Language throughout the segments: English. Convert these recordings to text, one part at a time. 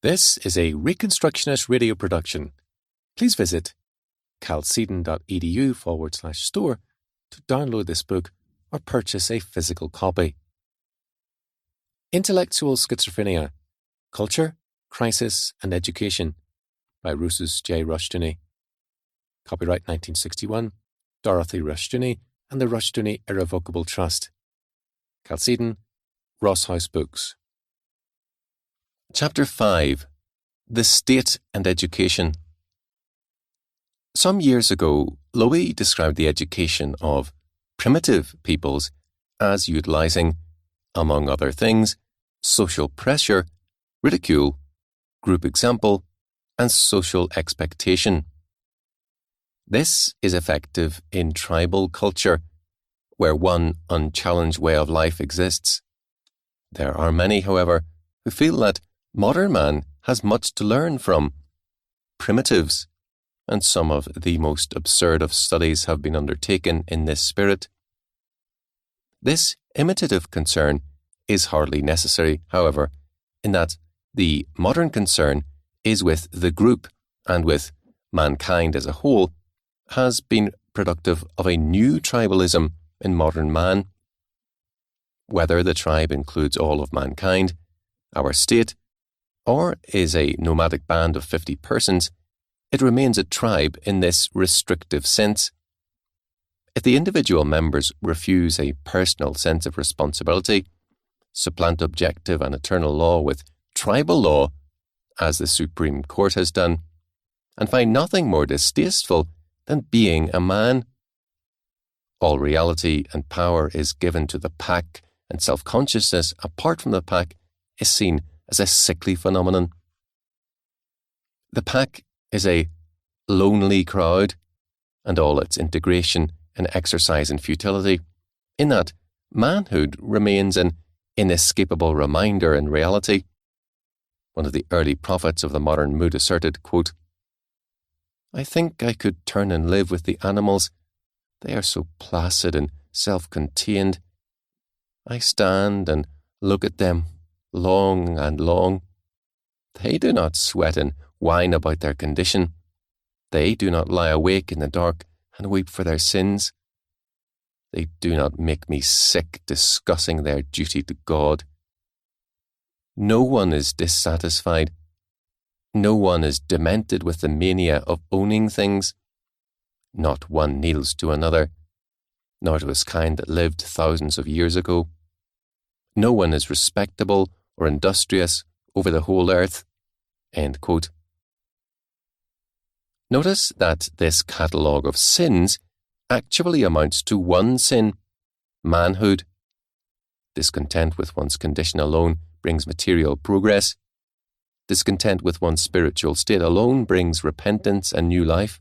This is a Reconstructionist radio production. Please visit calcedon.edu/store to download this book or purchase a physical copy. Intellectual Schizophrenia, Culture, Crisis and Education by Rosus J. Rushdoony. Copyright 1961, Dorothy Rushdoony and the Rushdoony Irrevocable Trust. Calcedon, Ross House Books. Chapter 5. The State and Education. Some years ago, Lowy described the education of primitive peoples as utilizing, among other things, social pressure, ridicule, group example, and social expectation. This is effective in tribal culture, where one unchallenged way of life exists. There are many, however, who feel that modern man has much to learn from primitives, and some of the most absurd of studies have been undertaken in this spirit. This imitative concern is hardly necessary, however, in that the modern concern is with the group and with mankind as a whole has been productive of a new tribalism in modern man. Whether the tribe includes all of mankind, our state, or is a nomadic band of 50 persons, it remains a tribe in this restrictive sense. If the individual members refuse a personal sense of responsibility, supplant objective and eternal law with tribal law, as the Supreme Court has done, and find nothing more distasteful than being a man, all reality and power is given to the pack, and self-consciousness apart from the pack is seen as a sickly phenomenon. The pack is a lonely crowd, and all its integration and exercise in futility, in that manhood remains an inescapable reminder in reality. One of the early prophets of the modern mood asserted, quote, "I think I could turn and live with the animals. They are so placid and self-contained. I stand and look at them long and long. They do not sweat and whine about their condition. They do not lie awake in the dark and weep for their sins. They do not make me sick discussing their duty to God. No one is dissatisfied. No one is demented with the mania of owning things. Not one kneels to another, nor to his kind that lived thousands of years ago. No one is respectable or industrious over the whole earth." End quote. Notice that this catalogue of sins actually amounts to one sin: manhood. Discontent with one's condition alone brings material progress. Discontent with one's spiritual state alone brings repentance and new life.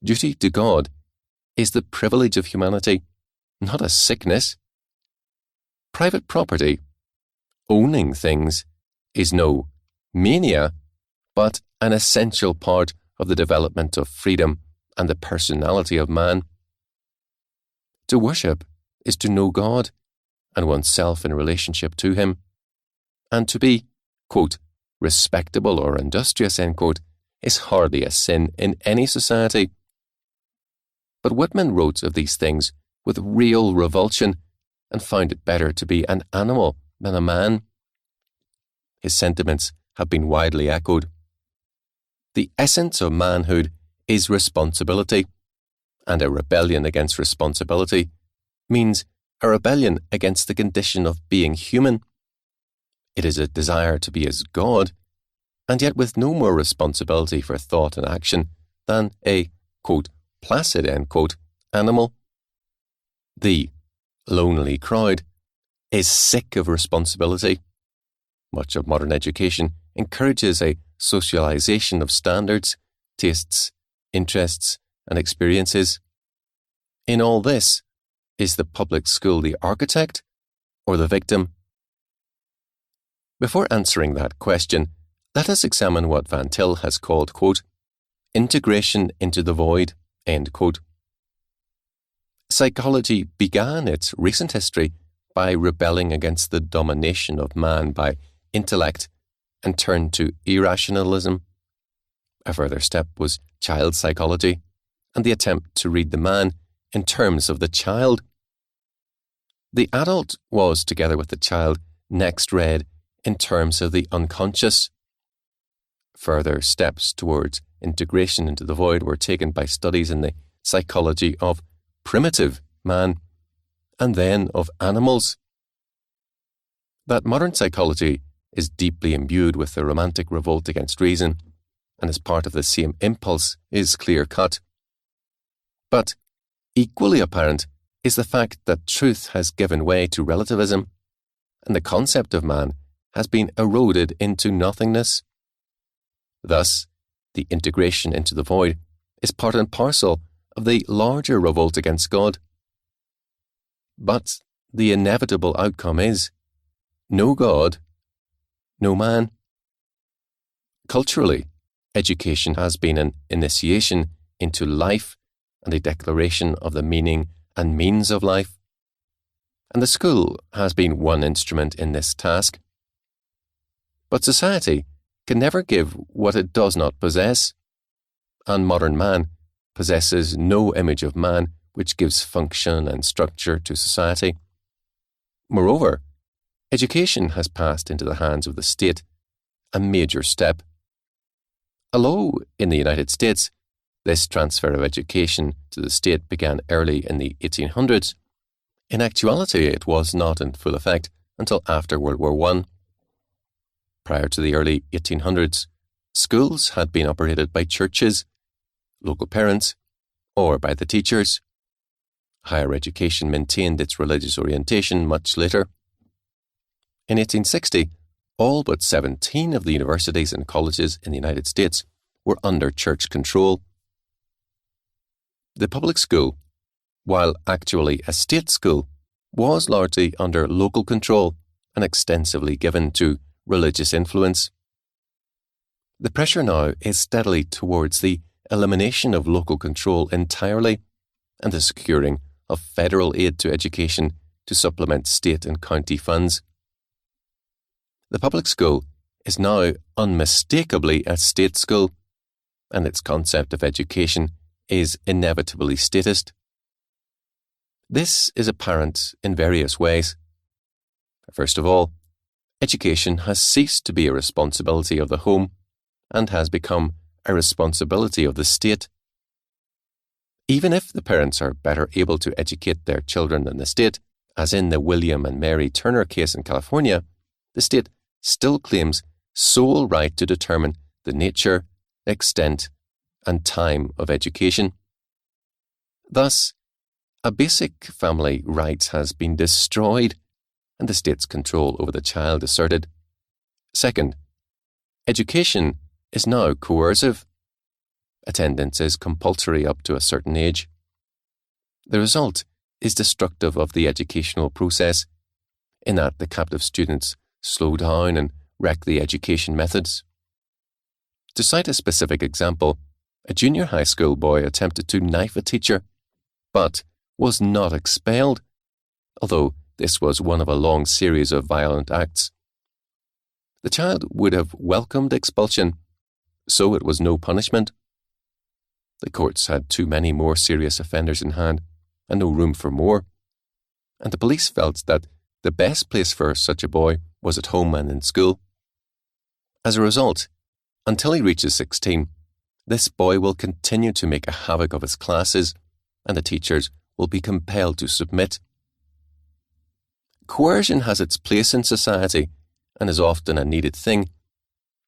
Duty to God is the privilege of humanity, not a sickness. Private property, owning things, is no mania, but an essential part of the development of freedom and the personality of man. To worship is to know God and oneself in relationship to Him, and to be, quote, respectable or industrious, end quote, is hardly a sin in any society. But Whitman wrote of these things with real revulsion and found it better to be an animal than a man. His sentiments have been widely echoed. The essence of manhood is responsibility, and a rebellion against responsibility means a rebellion against the condition of being human. It is a desire to be as God, and yet with no more responsibility for thought and action than a, quote, placid, end quote, animal. The lonely crowd is sick of responsibility. Much of modern education encourages a socialization of standards, tastes, interests, and experiences. In all this, is the public school the architect or the victim? Before answering that question, let us examine what Van Til has called, quote, integration into the void, end quote. Psychology began its recent history by rebelling against the domination of man by intellect and turned to irrationalism. A further step was child psychology and the attempt to read the man in terms of the child. The adult was, together with the child, next read in terms of the unconscious. Further steps towards integration into the void were taken by studies in the psychology of primitive man and then of animals. That modern psychology is deeply imbued with the romantic revolt against reason and is part of the same impulse is clear-cut. But equally apparent is the fact that truth has given way to relativism, and the concept of man has been eroded into nothingness. Thus, the integration into the void is part and parcel of the larger revolt against God. But the inevitable outcome is no God, no man. Culturally, education has been an initiation into life and a declaration of the meaning and means of life, and the school has been one instrument in this task. But society can never give what it does not possess, and modern man possesses no image of man which gives function and structure to society. Moreover, education has passed into the hands of the state, a major step. Although in the United States, this transfer of education to the state began early in the 1800s, in actuality it was not in full effect until after World War I. Prior to the early 1800s, schools had been operated by churches, local parents, or by the teachers. Higher education maintained its religious orientation much later. In 1860, all but 17 of the universities and colleges in the United States were under church control. The public school, while actually a state school, was largely under local control and extensively given to religious influence. The pressure now is steadily towards the elimination of local control entirely and the securing of federal aid to education to supplement state and county funds. The public school is now unmistakably a state school, and its concept of education is inevitably statist. This is apparent in various ways. First of all, education has ceased to be a responsibility of the home and has become a responsibility of the state. Even if the parents are better able to educate their children than the state, as in the William and Mary Turner case in California, the state still claims sole right to determine the nature, extent, and time of education. Thus, a basic family right has been destroyed and the state's control over the child asserted. Second, education is now coercive. Attendance is compulsory up to a certain age. The result is destructive of the educational process, in that the captive students slow down and wreck the education methods. To cite a specific example, a junior high school boy attempted to knife a teacher, but was not expelled, although this was one of a long series of violent acts. The child would have welcomed expulsion, so it was no punishment. The courts had too many more serious offenders in hand, and no room for more, and the police felt that the best place for such a boy was at home and in school. As a result, until he reaches 16, this boy will continue to make a havoc of his classes, and the teachers will be compelled to submit. Coercion has its place in society and is often a needed thing,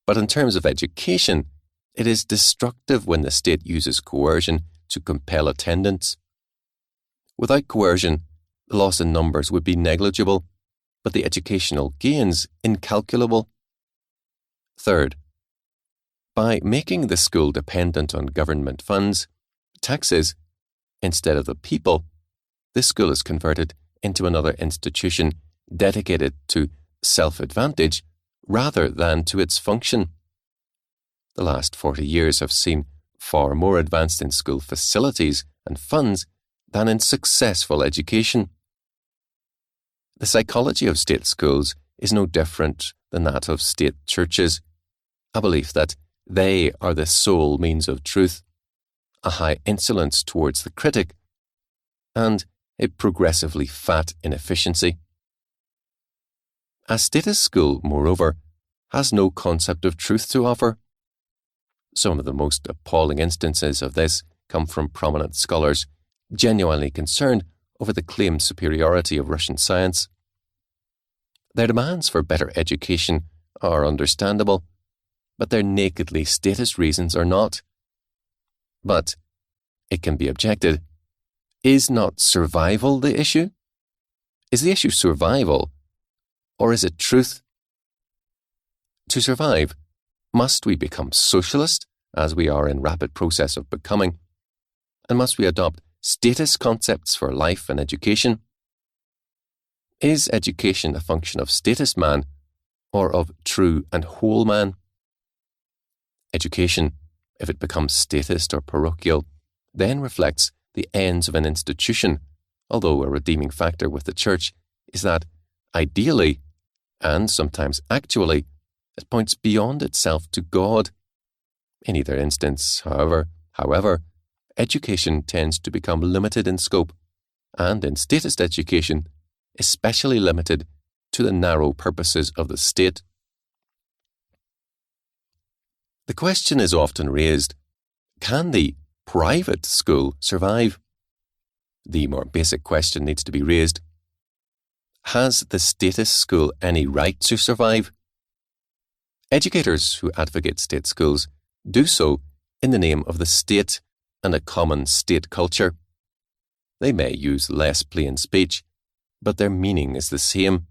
but in terms of education, it is destructive when the state uses coercion to compel attendance. Without coercion, the loss in numbers would be negligible, but the educational gains incalculable. Third, by making the school dependent on government funds, taxes, instead of the people, this school is converted into another institution dedicated to self-advantage rather than to its function. The last 40 years have seen far more advanced in school facilities and funds than in successful education. The psychology of state schools is no different than that of state churches, a belief that they are the sole means of truth, a high insolence towards the critic, and a progressively fat inefficiency. A status school, moreover, has no concept of truth to offer. Some of the most appalling instances of this come from prominent scholars genuinely concerned over the claimed superiority of Russian science. Their demands for better education are understandable, but their nakedly statist reasons are not. But, it can be objected, is not survival the issue? Is the issue survival, or is it truth? To survive, must we become socialist, as we are in rapid process of becoming? And must we adopt status concepts for life and education? Is education a function of status man, or of true and whole man? Education, if it becomes statist or parochial, then reflects the ends of an institution, although a redeeming factor with the Church is that, ideally, and sometimes actually, it points beyond itself to God. In either instance, however, education tends to become limited in scope, and in statist education, especially limited to the narrow purposes of the state. The question is often raised, can the private school survive? The more basic question needs to be raised, has the status school any right to survive? Educators who advocate state schools do so in the name of the state and a common state culture. They may use less plain speech, but their meaning is the same.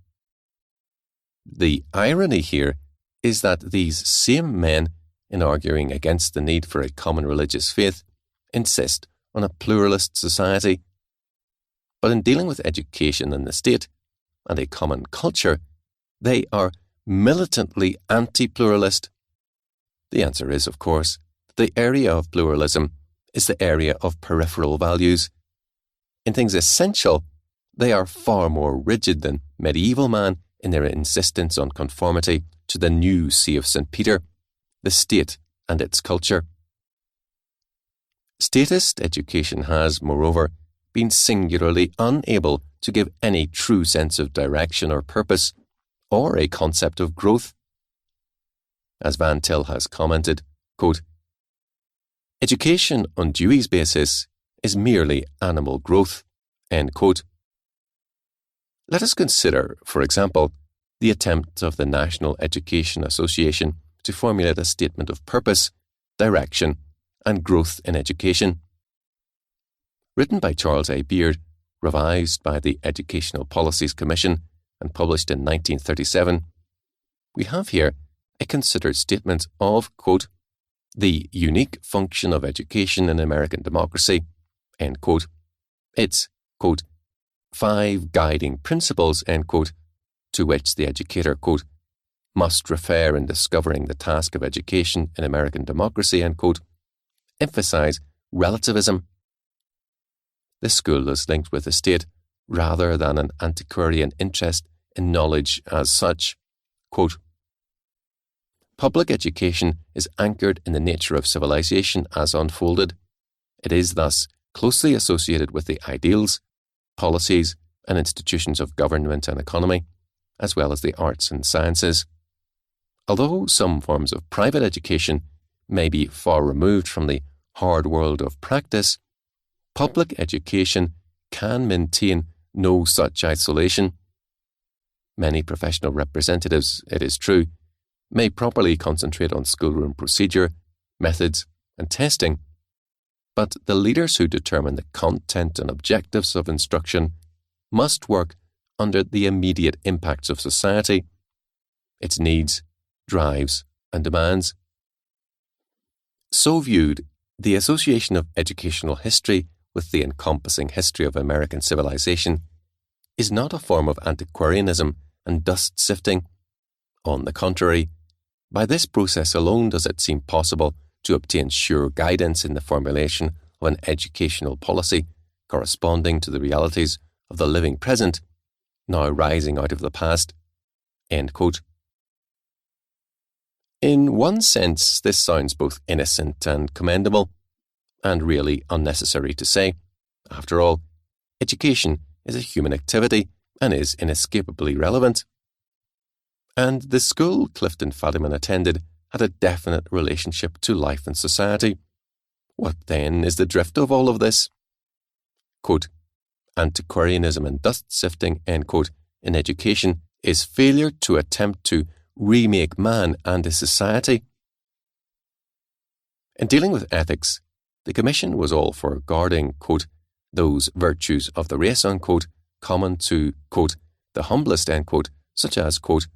The irony here is that these same men, in arguing against the need for a common religious faith, insist on a pluralist society. But in dealing with education and the state, and a common culture, they are militantly anti-pluralist. The answer is, of course, that the area of pluralism is the area of peripheral values. In things essential, they are far more rigid than medieval man in their insistence on conformity to the new See of St. Peter, the state and its culture. Statist education has, moreover, been singularly unable to give any true sense of direction or purpose, or a concept of growth. As Van Til has commented, quote, education on Dewey's basis is merely animal growth, end quote. Let us consider, for example, the attempt of the National Education Association to formulate a statement of purpose, direction, and growth in education. Written by Charles A. Beard, revised by the Educational Policies Commission, and published in 1937, we have here a considered statement of, quote, the unique function of education in American democracy, end quote. Its, quote, 5 guiding principles, end quote, to which the educator, quote, must refer in discovering the task of education in American democracy, end quote, emphasize relativism. The school is linked with the state rather than an antiquarian interest in knowledge as such. Quote, public education is anchored in the nature of civilization as unfolded. It is thus closely associated with the ideals, policies, and institutions of government and economy, as well as the arts and sciences. Although some forms of private education may be far removed from the hard world of practice, public education can maintain no such isolation. Many professional representatives, it is true, may properly concentrate on schoolroom procedure, methods, and testing, but the leaders who determine the content and objectives of instruction must work under the immediate impacts of society, its needs, drives, and demands. So viewed, the association of educational history with the encompassing history of American civilization is not a form of antiquarianism and dust sifting. On the contrary, by this process alone does it seem possible to obtain sure guidance in the formulation of an educational policy corresponding to the realities of the living present, now rising out of the past. End quote. In one sense, this sounds both innocent and commendable, and really unnecessary to say. After all, education is a human activity and is inescapably relevant. And the school Clifton Fadiman attended had a definite relationship to life and society. What then is the drift of all of this? Quote, antiquarianism and dust sifting, end quote, in education is failure to attempt to remake man and his society. In dealing with ethics, the Commission was all for guarding, quote, those virtues of the race, unquote, common to, quote, the humblest, end quote, such as, quote,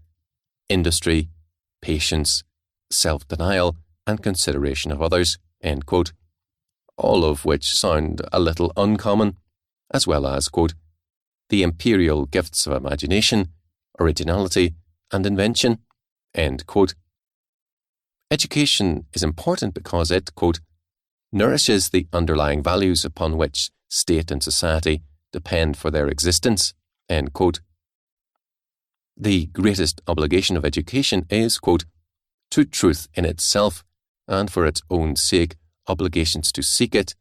industry, patience, self-denial, and consideration of others, end quote, all of which sound a little uncommon, as well as, quote, the imperial gifts of imagination, originality, and invention, end quote. Education is important because it, quote, nourishes the underlying values upon which state and society depend for their existence, end quote. The greatest obligation of education is, quote, to truth in itself, and for its own sake, obligations to seek it,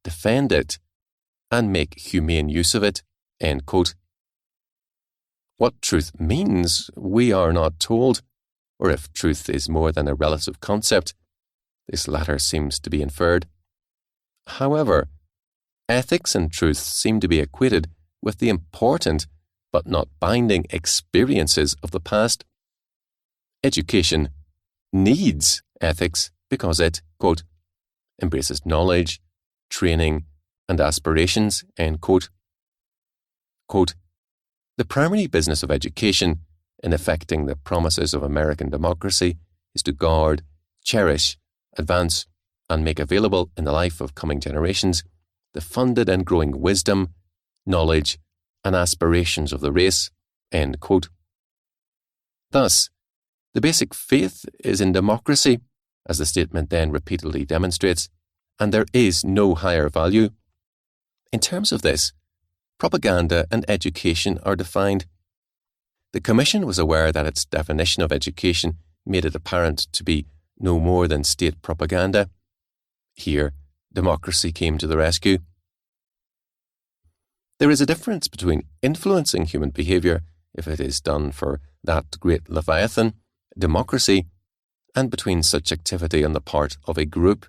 defend it, and make humane use of it, end quote. What truth means, we are not told, or if truth is more than a relative concept, this latter seems to be inferred. However, ethics and truth seem to be equated with the important but not binding experiences of the past. Education needs ethics because it, quote, embraces knowledge, training, and aspirations, end quote. Quote, the primary business of education in effecting the promises of American democracy is to guard, cherish, advance, and make available in the life of coming generations the funded and growing wisdom, knowledge, and aspirations of the race, end quote. Thus, the basic faith is in democracy, as the statement then repeatedly demonstrates, and there is no higher value. In terms of this, propaganda and education are defined. The Commission was aware that its definition of education made it apparent to be no more than state propaganda. Here, democracy came to the rescue. There is a difference between influencing human behaviour, if it is done for that great Leviathan, democracy, and between such activity on the part of a group.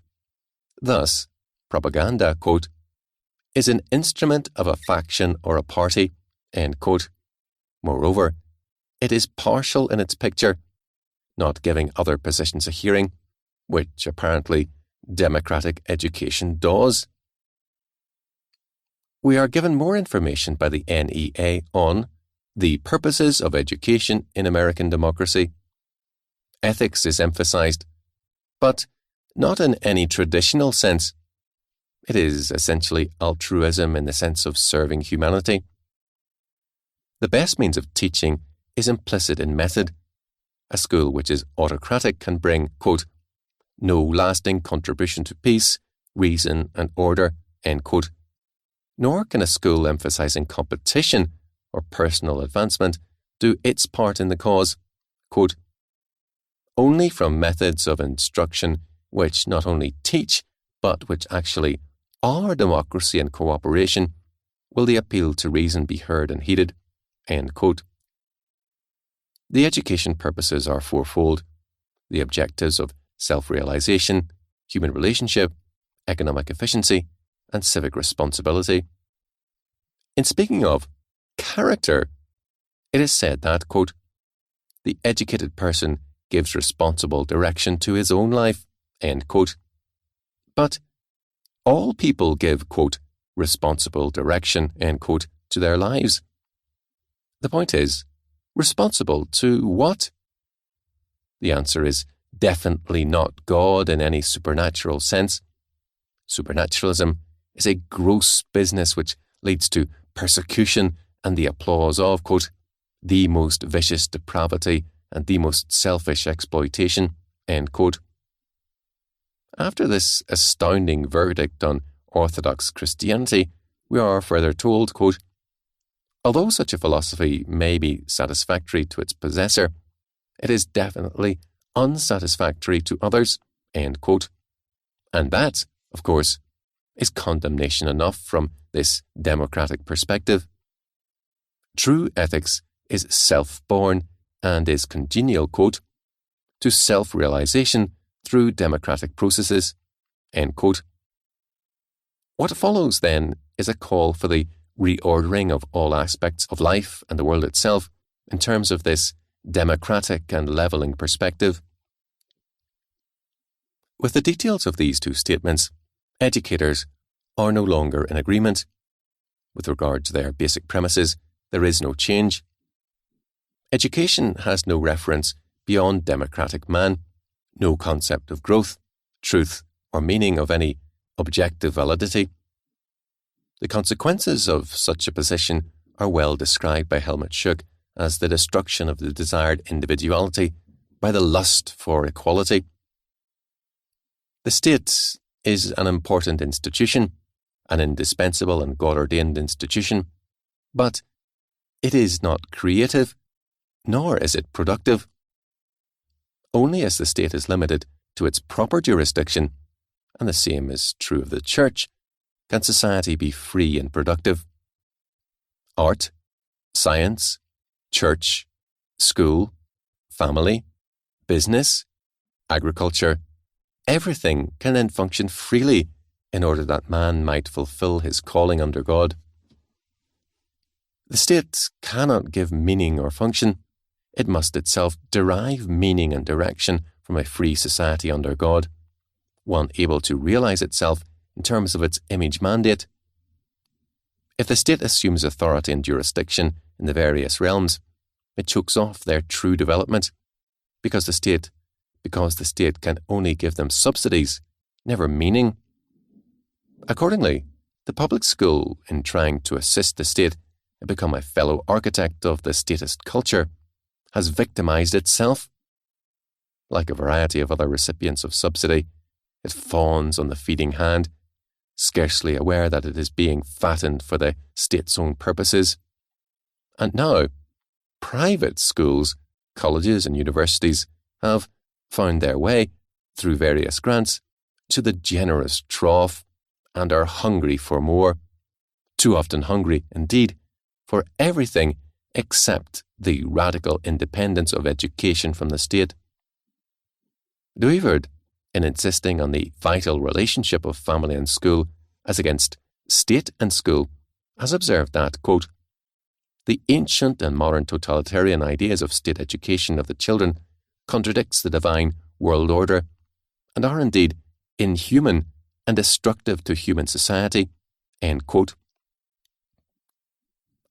Thus, propaganda, quote, is an instrument of a faction or a party, end quote. Moreover, it is partial in its picture, not giving other positions a hearing, which apparently democratic education does. We are given more information by the NEA on the purposes of education in American democracy. Ethics is emphasized, but not in any traditional sense. It is essentially altruism in the sense of serving humanity. The best means of teaching is implicit in method. A school which is autocratic can bring, quote, no lasting contribution to peace, reason, and order, end quote. Nor can a school emphasizing competition or personal advancement do its part in the cause, quote, only from methods of instruction which not only teach, but which actually are democracy and cooperation, will the appeal to reason be heard and heeded, end quote. The education purposes are fourfold: the objectives of self-realization, human relationship, economic efficiency, and civic responsibility. In speaking of character, it is said that, quote, the educated person gives responsible direction to his own life, end quote. But all people give, quote, responsible direction, end quote, to their lives. The point is, responsible to what? The answer is definitely not God in any supernatural sense. Supernaturalism is a gross business which leads to persecution and the applause of, quote, the most vicious depravity and the most selfish exploitation, end quote. After this astounding verdict on Orthodox Christianity, we are further told, quote, although such a philosophy may be satisfactory to its possessor, it is definitely unsatisfactory to others, end quote. And that, of course, is condemnation enough from this democratic perspective. True ethics is self-born and is congenial, quote, to self-realization through democratic processes, end quote. What follows then is a call for the reordering of all aspects of life and the world itself in terms of this democratic and levelling perspective. With the details of these two statements, educators are no longer in agreement. With regard to their basic premises, there is no change. Education has no reference beyond democratic man, no concept of growth, truth, or meaning of any objective validity. The consequences of such a position are well described by Helmut Schuck as the destruction of the desired individuality by the lust for equality. The state is an important institution, an indispensable and God-ordained institution, but it is not creative, nor is it productive. Only as the state is limited to its proper jurisdiction, and the same is true of the Church, can society be free and productive. Art, science, church, school, family, business, agriculture, everything can then function freely in order that man might fulfill his calling under God. The state cannot give meaning or function. It must itself derive meaning and direction from a free society under God, one able to realize itself in terms of its image mandate. If the state assumes authority and jurisdiction in the various realms, it chokes off their true development, because the state can only give them subsidies, never meaning. Accordingly, the public school, in trying to assist the state and become a fellow architect of the statist culture, has victimized itself. Like a variety of other recipients of subsidy, it fawns on the feeding hand, scarcely aware that it is being fattened for the state's own purposes. And now, private schools, colleges and universities have found their way, through various grants, to the generous trough and are hungry for more, too often hungry, indeed, for everything except the radical independence of education from the state. Duiverd, in insisting on the vital relationship of family and school as against state and school, has observed that, quote, the ancient and modern totalitarian ideas of state education of the children contradicts the divine world order and are indeed inhuman and destructive to human society, end quote.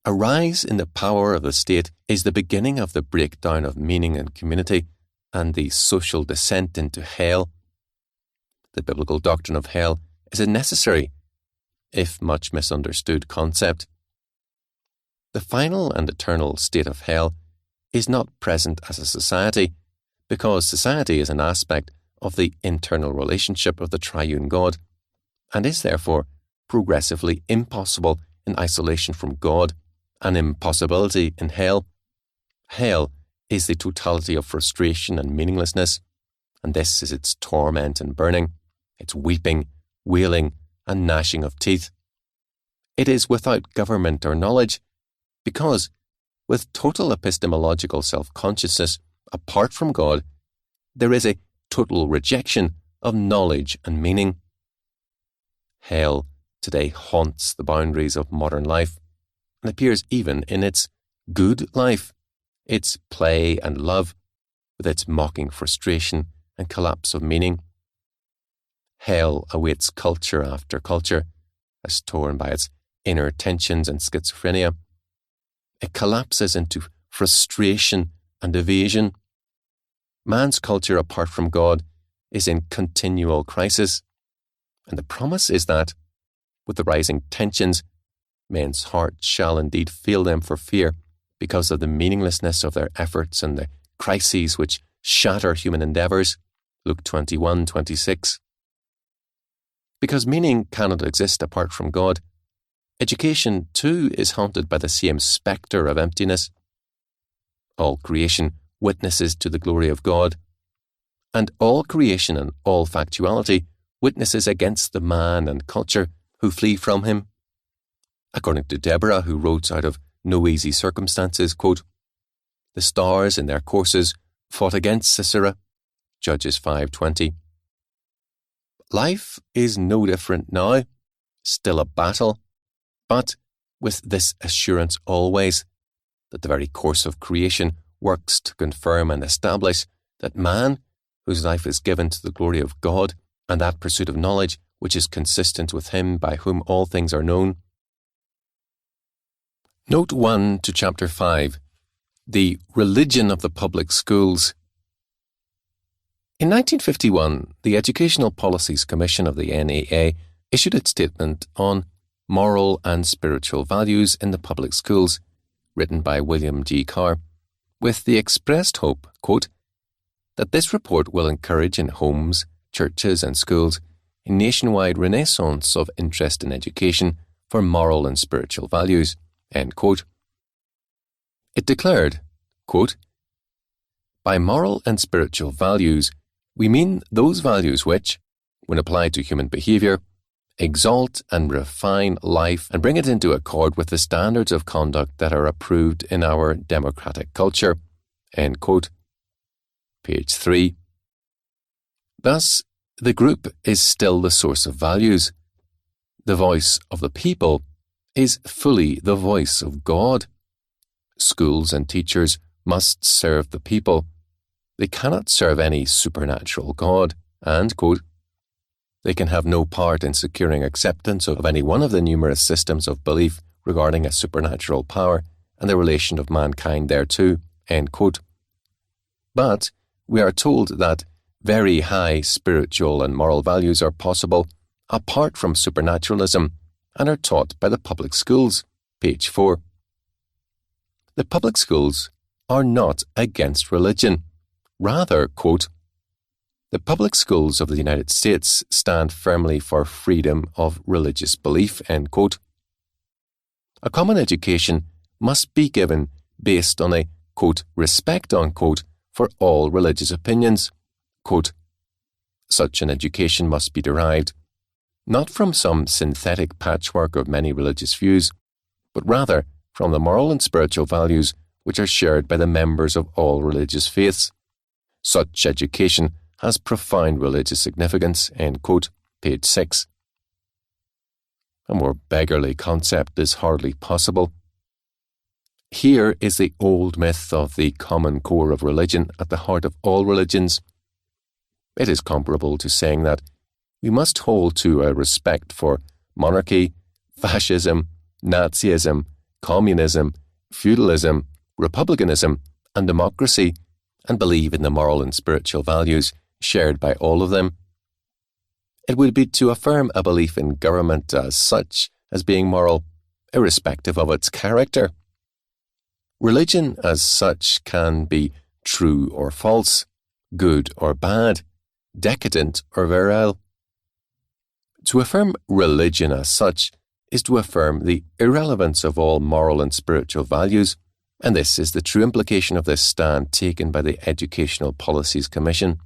A rise in the power of the state is the beginning of the breakdown of meaning and community and the social descent into hell. The biblical doctrine of hell is a necessary, if much misunderstood, concept. The final and eternal state of hell is not present as a society, because society is an aspect of the internal relationship of the triune God, and is therefore progressively impossible in isolation from God, an impossibility in hell. Hell is the totality of frustration and meaninglessness, and this is its torment and burning, its weeping, wailing, and gnashing of teeth. It is without government or knowledge, because, with total epistemological self-consciousness apart from God, there is a total rejection of knowledge and meaning. Hell today haunts the boundaries of modern life, and appears even in its good life, its play and love, with its mocking frustration and collapse of meaning. Hell awaits culture after culture, as torn by its inner tensions and schizophrenia. It collapses into frustration and evasion. Man's culture apart from God is in continual crisis, and the promise is that, with the rising tensions, men's hearts shall indeed fail them for fear because of the meaninglessness of their efforts and the crises which shatter human endeavours. Luke 21:26. Because meaning cannot exist apart from God, education too is haunted by the same spectre of emptiness. All creation witnesses to the glory of God. and all creation and all factuality witnesses against the man and culture who flee from him. According to Deborah, who wrote out of No Easy Circumstances, quote, "The stars in their courses fought against Sisera," Judges 5:20. Life is no different now, still a battle, but with this assurance always, that the very course of creation works to confirm and establish that man, whose life is given to the glory of God, and that pursuit of knowledge which is consistent with him by whom all things are known. Note 1 to Chapter 5, The Religion of the Public Schools. In 1951, the Educational Policies Commission of the NEA issued its statement on Moral and Spiritual Values in the Public Schools, written by William G. Carr, with the expressed hope, quote, that this report will encourage in homes, churches and schools a nationwide renaissance of interest in education for moral and spiritual values, end quote. It declared, quote, by moral and spiritual values, we mean those values which, when applied to human behaviour, exalt and refine life and bring it into accord with the standards of conduct that are approved in our democratic culture, end quote. Page 3. Thus, the group is still the source of values. The voice of the people is fully the voice of God. Schools and teachers must serve the people. They cannot serve any supernatural God, and, quote, they can have no part in securing acceptance of any one of the numerous systems of belief regarding a supernatural power and the relation of mankind thereto, end quote. But we are told that very high spiritual and moral values are possible apart from supernaturalism and are taught by the public schools, page 4. The public schools are not against religion. Rather, quote, the public schools of the United States stand firmly for freedom of religious belief, end quote. A common education must be given based on a, quote, respect, unquote, for all religious opinions. Quote, such an education must be derived not from some synthetic patchwork of many religious views, but rather from the moral and spiritual values which are shared by the members of all religious faiths. Such education has profound religious significance, end quote, page 6. A more beggarly concept is hardly possible. Here is the old myth of the common core of religion at the heart of all religions. It is comparable to saying that we must hold to a respect for monarchy, fascism, Nazism, communism, feudalism, republicanism, and democracy, and believe in the moral and spiritual values shared by all of them. It would be to affirm a belief in government as such as being moral, irrespective of its character. Religion as such can be true or false, good or bad, decadent or virile. To affirm religion as such is to affirm the irrelevance of all moral and spiritual values, and this is the true implication of this stand taken by the Educational Policies Commission.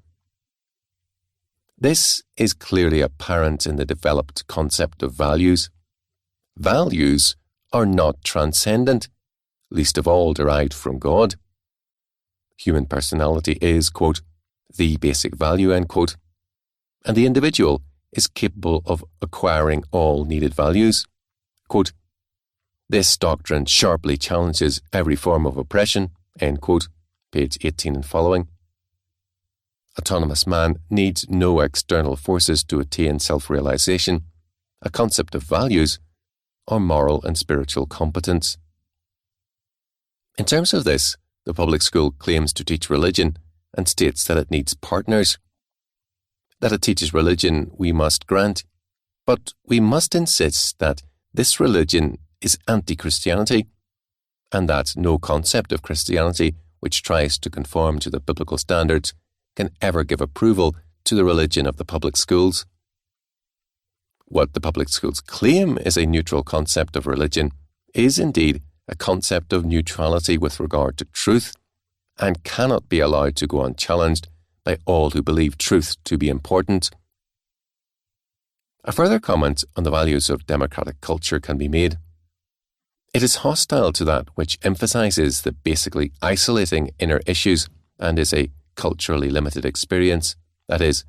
This is clearly apparent in the developed concept of values. Values are not transcendent, least of all derived from God. Human personality is, quote, the basic value, end quote, and the individual is capable of acquiring all needed values. Quote, this doctrine sharply challenges every form of oppression, end quote, page 18 and following. Autonomous man needs no external forces to attain self-realization, a concept of values, or moral and spiritual competence. In terms of this, the public school claims to teach religion and states that it needs partners. That it teaches religion we must grant, but we must insist that this religion is anti-Christianity, and that no concept of Christianity which tries to conform to the biblical standards can ever give approval to the religion of the public schools. What the public schools claim is a neutral concept of religion is indeed a concept of neutrality with regard to truth, and cannot be allowed to go unchallenged by all who believe truth to be important. A further comment on the values of democratic culture can be made. It is hostile to that which emphasizes the basically isolating inner issues and is a culturally limited experience, that is,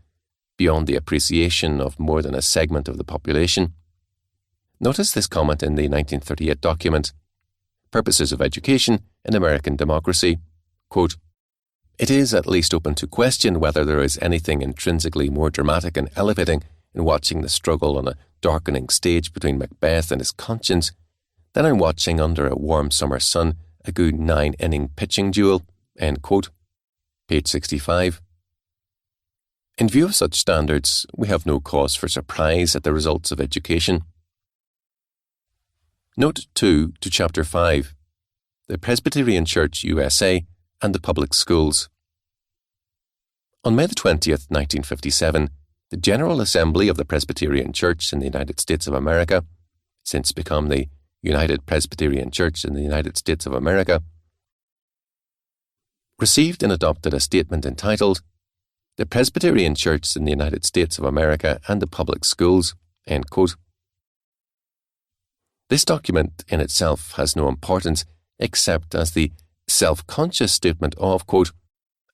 beyond the appreciation of more than a segment of the population. Notice this comment in the 1938 document, Purposes of Education in American Democracy. Quote, "It is at least open to question whether there is anything intrinsically more dramatic and elevating in watching the struggle on a darkening stage between Macbeth and his conscience than in watching under a warm summer sun a good 9-inning pitching duel." End quote. Page 65. In view of such standards, we have no cause for surprise at the results of education. Note 2 to Chapter 5, The Presbyterian Church USA and the Public Schools. On May 20th, 1957, the General Assembly of the Presbyterian Church in the United States of America, since become the United Presbyterian Church in the United States of America, received and adopted a statement entitled, The Presbyterian Church in the United States of America and the Public Schools, end quote. This document in itself has no importance except as the self-conscious statement of, quote,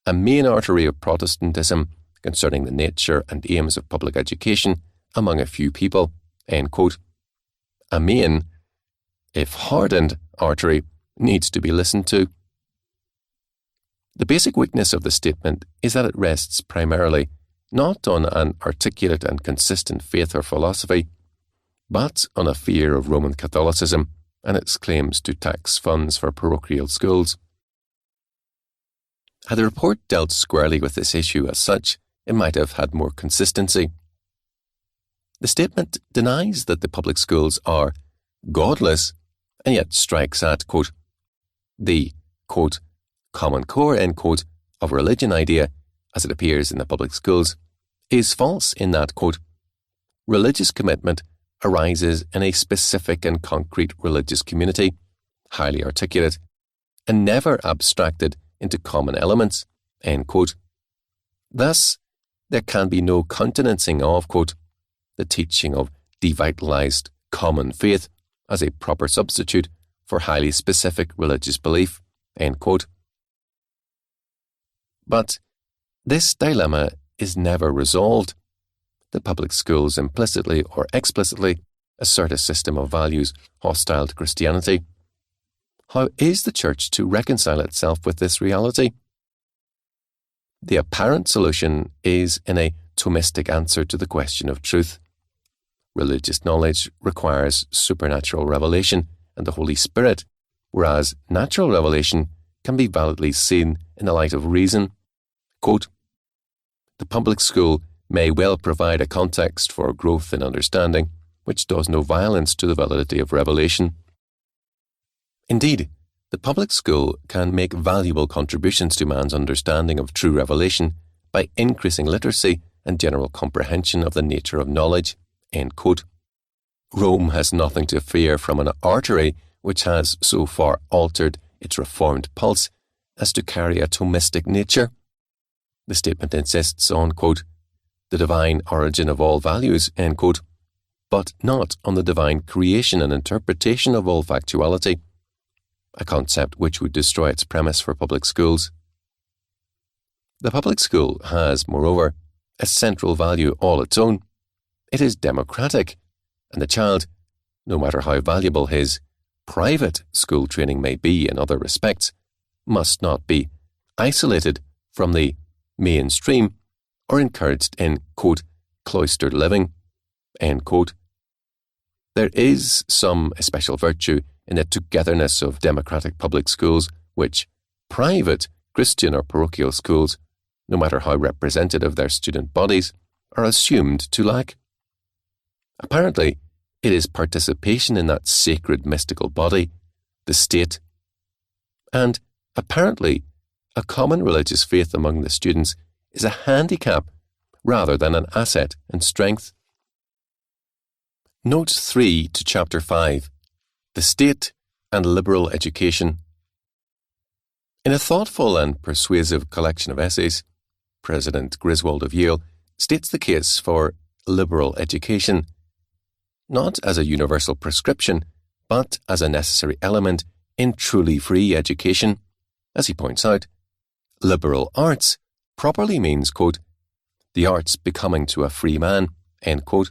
a main artery of Protestantism concerning the nature and aims of public education among a few people, end quote. A main, if hardened, artery needs to be listened to. The basic weakness of the statement is that it rests primarily not on an articulate and consistent faith or philosophy, but on a fear of Roman Catholicism and its claims to tax funds for parochial schools. Had the report dealt squarely with this issue as such, it might have had more consistency. The statement denies that the public schools are godless and yet strikes at, quote, the, quote, common core, end quote, of religion idea, as it appears in the public schools, is false in that, quote, religious commitment arises in a specific and concrete religious community, highly articulate, and never abstracted into common elements, end quote. Thus, there can be no countenancing of, quote, the teaching of devitalized common faith as a proper substitute for highly specific religious belief, end quote. But this dilemma is never resolved. The public schools implicitly or explicitly assert a system of values hostile to Christianity. How is the Church to reconcile itself with this reality? The apparent solution is in a Thomistic answer to the question of truth. Religious knowledge requires supernatural revelation and the Holy Spirit, whereas natural revelation can be validly seen in the light of reason. Quote, the public school may well provide a context for growth in understanding, which does no violence to the validity of revelation. Indeed, the public school can make valuable contributions to man's understanding of true revelation by increasing literacy and general comprehension of the nature of knowledge, end quote. Rome has nothing to fear from an artery which has so far altered its reformed pulse as to carry a Thomistic nature. The statement insists on, quote, the divine origin of all values, end quote, but not on the divine creation and interpretation of all factuality, a concept which would destroy its premise for public schools. The public school has, moreover, a central value all its own. It is democratic, and the child, no matter how valuable his private school training may be in other respects, must not be isolated from the mainstream or encouraged in, quote, cloistered living, end quote. There is some especial virtue in the togetherness of democratic public schools, which private Christian or parochial schools, no matter how representative their student bodies, are assumed to lack. Apparently, it is participation in that sacred mystical body, the state, and apparently a common religious faith among the students is a handicap rather than an asset and strength. Note 3 to Chapter 5, The State and Liberal Education. In a thoughtful and persuasive collection of essays, President Griswold of Yale, states the case for liberal education, not as a universal prescription, but as a necessary element in truly free education. As he points out, liberal arts properly means, quote, the arts becoming to a free man, end quote.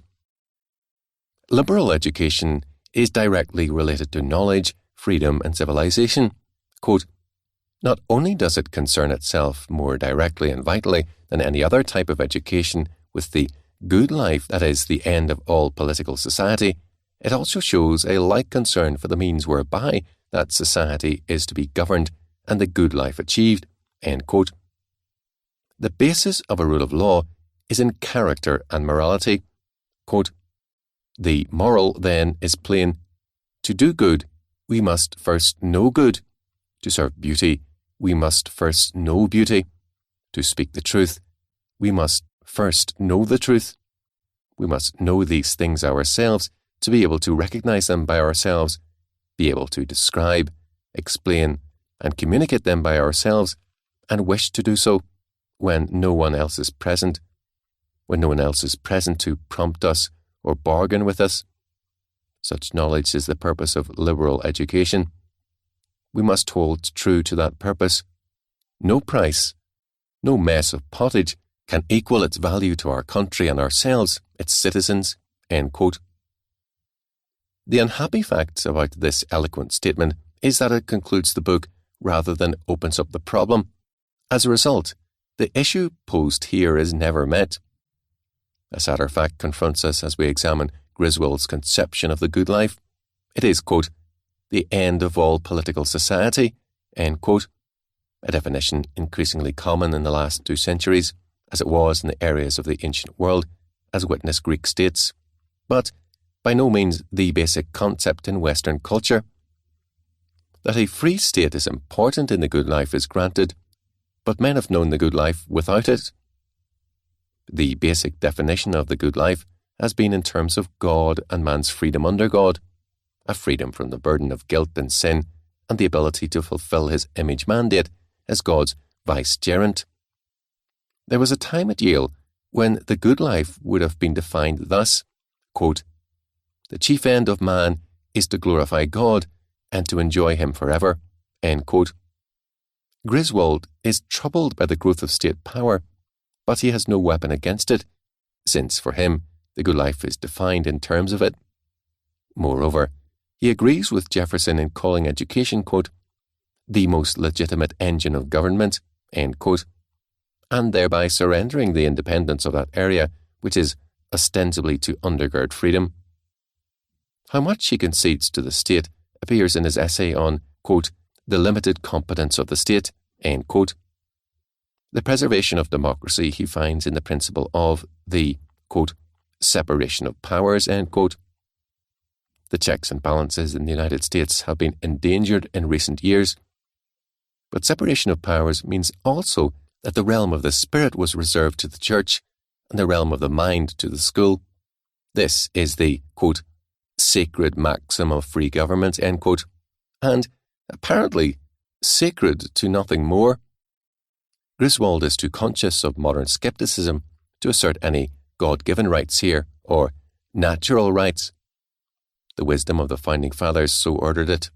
Liberal education is directly related to knowledge, freedom and civilization. Quote, not only does it concern itself more directly and vitally than any other type of education with the good life that is the end of all political society, it also shows a like concern for the means whereby that society is to be governed and the good life achieved, end quote. The basis of a rule of law is in character and morality. Quote, the moral, then, is plain. To do good, we must first know good. To serve beauty, we must first know beauty. To speak the truth, we must first know the truth. We must know these things ourselves to be able to recognize them by ourselves, be able to describe, explain, and communicate them by ourselves, and wish to do so when no one else is present, when no one else is present to prompt us or bargain with us. Such knowledge is the purpose of liberal education. We must hold true to that purpose. No price, no mess of pottage can equal its value to our country and ourselves, its citizens, end quote. The unhappy fact about this eloquent statement is that it concludes the book rather than opens up the problem. As a result, the issue posed here is never met. A sadder fact confronts us as we examine Griswold's conception of the good life. It is, quote, the end of all political society, end quote, a definition increasingly common in the last 2 centuries, as it was in the areas of the ancient world, as witness Greek states, but by no means the basic concept in Western culture. That a free state is important in the good life is granted, but men have known the good life without it. The basic definition of the good life has been in terms of God and man's freedom under God, a freedom from the burden of guilt and sin, and the ability to fulfill his image mandate as God's vicegerent. There was a time at Yale when the good life would have been defined thus, quote, the chief end of man is to glorify God and to enjoy him forever, end quote. Griswold is troubled by the growth of state power, but he has no weapon against it, since for him the good life is defined in terms of it. Moreover, he agrees with Jefferson in calling education, quote, the most legitimate engine of government, end quote, and thereby surrendering the independence of that area which is ostensibly to undergird freedom. How much he concedes to the state appears in his essay on, quote, the limited competence of the state, end quote. The preservation of democracy he finds in the principle of the, quote, separation of powers, end quote. The checks and balances in the United States have been endangered in recent years, but separation of powers means also that the realm of the spirit was reserved to the church and the realm of the mind to the school. This is the, quote, sacred maxim of free government, end quote, and apparently sacred to nothing more. Griswold is too conscious of modern skepticism to assert any God-given rights here, or natural rights. The wisdom of the Founding Fathers so ordered it.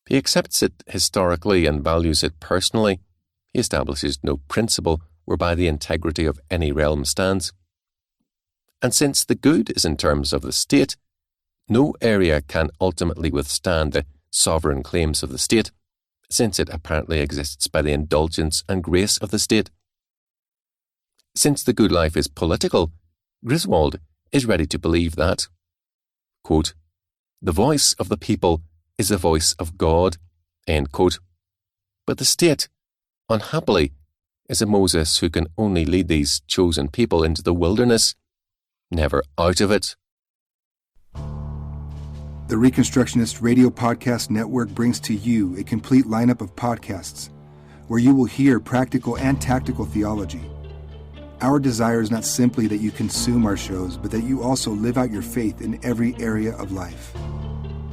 He accepts it historically and values it personally. He establishes no principle whereby the integrity of any realm stands. And since the good is in terms of the state, no area can ultimately withstand the sovereign claims of the state, since it apparently exists by the indulgence and grace of the state. Since the good life is political, Griswold is ready to believe that, quote, the voice of the people is the voice of God, end quote. But the state, unhappily, is a Moses who can only lead these chosen people into the wilderness, never out of it. The Reconstructionist Radio Podcast Network brings to you a complete lineup of podcasts where you will hear practical and tactical theology. Our desire is not simply that you consume our shows, but that you also live out your faith in every area of life.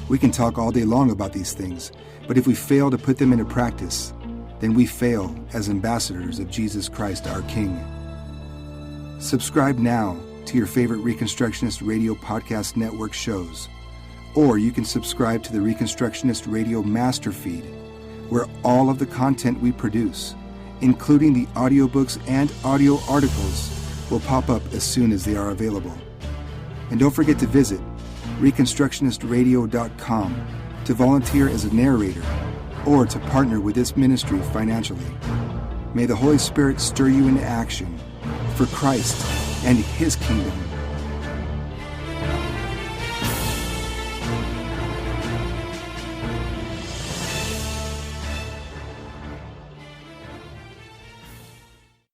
We can talk all day long about these things, but if we fail to put them into practice, then we fail as ambassadors of Jesus Christ our King. Subscribe now to your favorite Reconstructionist Radio Podcast Network shows, or you can subscribe to the Reconstructionist Radio Master Feed, where all of the content we produce, including the audiobooks and audio articles, will pop up as soon as they are available. And don't forget to visit ReconstructionistRadio.com to volunteer as a narrator or to partner with this ministry financially. May the Holy Spirit stir you into action for Christ and His kingdom.